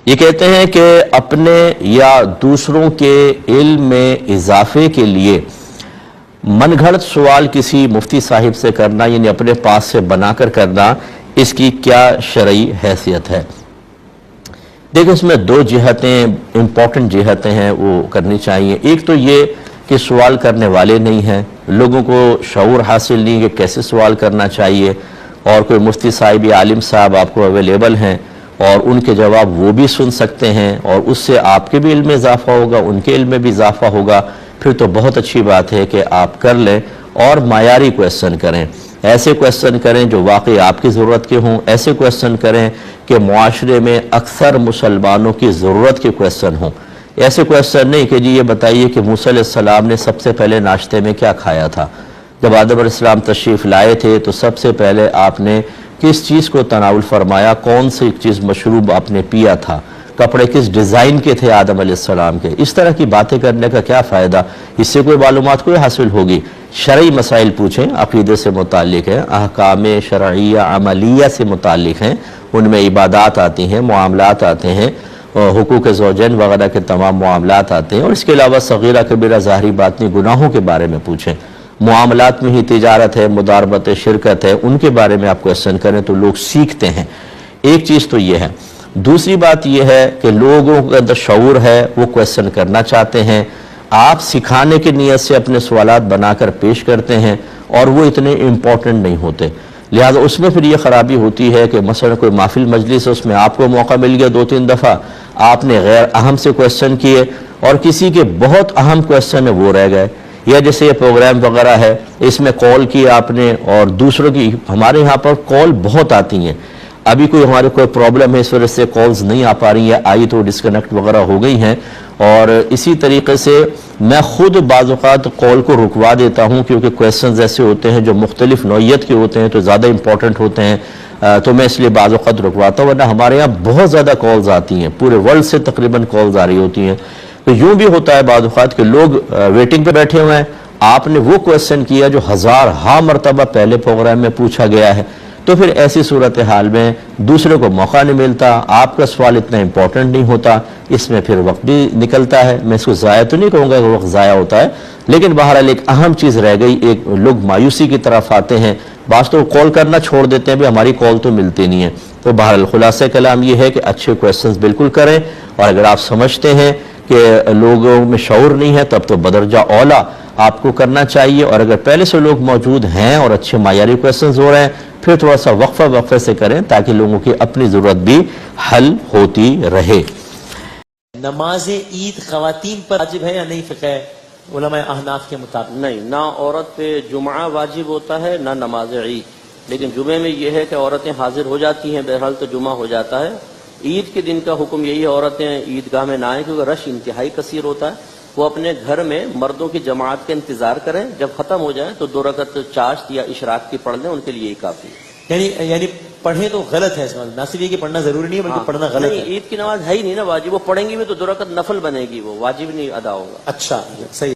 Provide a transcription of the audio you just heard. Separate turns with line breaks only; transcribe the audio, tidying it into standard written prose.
یہ کہتے ہیں کہ اپنے یا دوسروں کے علم میں اضافے کے لیے من گھڑت سوال کسی مفتی صاحب سے کرنا، یعنی اپنے پاس سے بنا کر کرنا، اس کی کیا شرعی حیثیت ہے؟ دیکھیں، اس میں دو جہتیں، امپورٹنٹ جہتیں ہیں، وہ کرنی چاہیے۔ ایک تو یہ کہ سوال کرنے والے نہیں ہیں، لوگوں کو شعور حاصل نہیں کہ کیسے سوال کرنا چاہیے، اور کوئی مفتی صاحب یا عالم صاحب آپ کو اویلیبل ہیں اور ان کے جواب وہ بھی سن سکتے ہیں، اور اس سے آپ کے بھی علم میں اضافہ ہوگا، ان کے علم میں بھی اضافہ ہوگا، پھر تو بہت اچھی بات ہے کہ آپ کر لیں اور معیاری کویسچن کریں۔ ایسے کویسچن کریں جو واقعی آپ کی ضرورت کے ہوں، ایسے کویسچن کریں کہ معاشرے میں اکثر مسلمانوں کی ضرورت کے کویسچن ہوں۔ ایسے کویسچن نہیں کہ جی یہ بتائیے کہ موسیٰ علیہ السلام نے سب سے پہلے ناشتے میں کیا کھایا تھا، جب آدم علیہ السلام تشریف لائے تھے تو سب سے پہلے آپ نے کس چیز کو تناول فرمایا، کون سی چیز مشروب آپ نے پیا تھا، کپڑے کس ڈیزائن کے تھے آدم علیہ السلام کے۔ اس طرح کی باتیں کرنے کا کیا فائدہ، اس سے کوئی معلومات کوئی حاصل ہوگی؟ شرعی مسائل پوچھیں، عقیدے سے متعلق ہیں، احکام شرعیہ عملیہ سے متعلق ہیں، ان میں عبادات آتی ہیں، معاملات آتے ہیں، حقوق زوجین وغیرہ کے تمام معاملات آتے ہیں، اور اس کے علاوہ صغیرہ کبیرہ ظاہری باطنی گناہوں کے بارے میں پوچھیں۔ معاملات میں ہی تجارت ہے، مداربت شرکت ہے، ان کے بارے میں آپ کویسچن کریں تو لوگ سیکھتے ہیں۔ ایک چیز تو یہ ہے۔ دوسری بات یہ ہے کہ لوگوں کے اندر شعور ہے، وہ کویسچن کرنا چاہتے ہیں، آپ سکھانے کی نیت سے اپنے سوالات بنا کر پیش کرتے ہیں اور وہ اتنے امپورٹنٹ نہیں ہوتے، لہٰذا اس میں پھر یہ خرابی ہوتی ہے کہ مثلا کوئی محفل مجلس ہے، اس میں آپ کو موقع مل گیا 2-3 دفعہ، آپ نے غیر اہم سے کویسچن کیے اور کسی کے بہت اہم کویسچن ہے وہ رہ گئے، یا جیسے یہ پروگرام وغیرہ ہے اس میں کال کی آپ نے اور دوسروں کی، ہمارے یہاں پر کال بہت آتی ہیں، ابھی ہمارے کوئی پرابلم ہے اس وجہ سے کالز نہیں آ پا رہی ہیں، آئی تو ڈسکنیکٹ وغیرہ ہو گئی ہیں، اور اسی طریقے سے میں خود بعض اوقات کال کو رکوا دیتا ہوں کیونکہ کویسچنز ایسے ہوتے ہیں جو مختلف نوعیت کے ہوتے ہیں تو زیادہ امپورٹنٹ ہوتے ہیں، تو میں اس لیے بعض اوقات رکواتا ہوں، ورنہ ہمارے یہاں بہت زیادہ کالز آتی ہیں، پورے ورلڈ سے تقریباً کالز آ رہی ہوتی ہیں۔ تو یوں بھی ہوتا ہے بعض اوقات کہ لوگ ویٹنگ پہ بیٹھے ہوئے ہیں، آپ نے وہ کویسچن کیا جو ہزارہا مرتبہ پہلے پروگرام میں پوچھا گیا ہے، تو پھر ایسی صورتحال میں دوسرے کو موقع نہیں ملتا، آپ کا سوال اتنا امپورٹنٹ نہیں ہوتا، اس میں پھر وقت بھی نکلتا ہے۔ میں اس کو ضائع تو نہیں کہوں گا کہ وقت ضائع ہوتا ہے، لیکن بہرحال ایک اہم چیز رہ گئی، ایک لوگ مایوسی کی طرف آتے ہیں، بعض تو کال کرنا چھوڑ دیتے ہیں، بھی ہماری کال تو ملتی نہیں ہے۔ تو بہرحال خلاصہ کلام یہ ہے کہ اچھے کویسچنز بالکل کریں، اور اگر آپ سمجھتے ہیں کہ لوگوں میں شعور نہیں ہے تب تو بدرجہ اولا آپ کو کرنا چاہیے، اور اگر پہلے سے لوگ موجود ہیں اور اچھے معیاری کویسچنز ہو رہے ہیں پھر تھوڑا سا وقفہ سے کریں تاکہ لوگوں کی اپنی ضرورت بھی حل ہوتی رہے۔
نماز عید خواتین پر واجب ہے یا نہیں فقہ علماء احناف کے مطابق؟
نہیں، نہ عورت پہ جمعہ واجب ہوتا ہے نہ نماز عید، لیکن جمعے میں یہ ہے کہ عورتیں حاضر ہو جاتی ہیں، بہرحال تو جمعہ ہو جاتا ہے۔ عید کے دن کا حکم یہی ہے عورتیں عیدگاہ میں نہ آئیں کیونکہ رش انتہائی کثیر ہوتا ہے، وہ اپنے گھر میں مردوں کی جماعت کا انتظار کریں، جب ختم ہو جائیں تو 2 رکعت چاشت یا اشراق کی پڑھ لیں، ان کے لیے یہی کافی ہے۔
یعنی پڑھیں تو غلط ہے، اس میں نہ صرف یہ کہ پڑھنا ضروری نہیں ہے بلکہ پڑھنا غلط ہے۔
عید کی نماز ہے ہی نہیں نا واجب، وہ پڑھیں گی بھی تو 2 رکعت نفل بنے گی، وہ واجب نہیں ادا ہوگا۔
اچھا، صحیح۔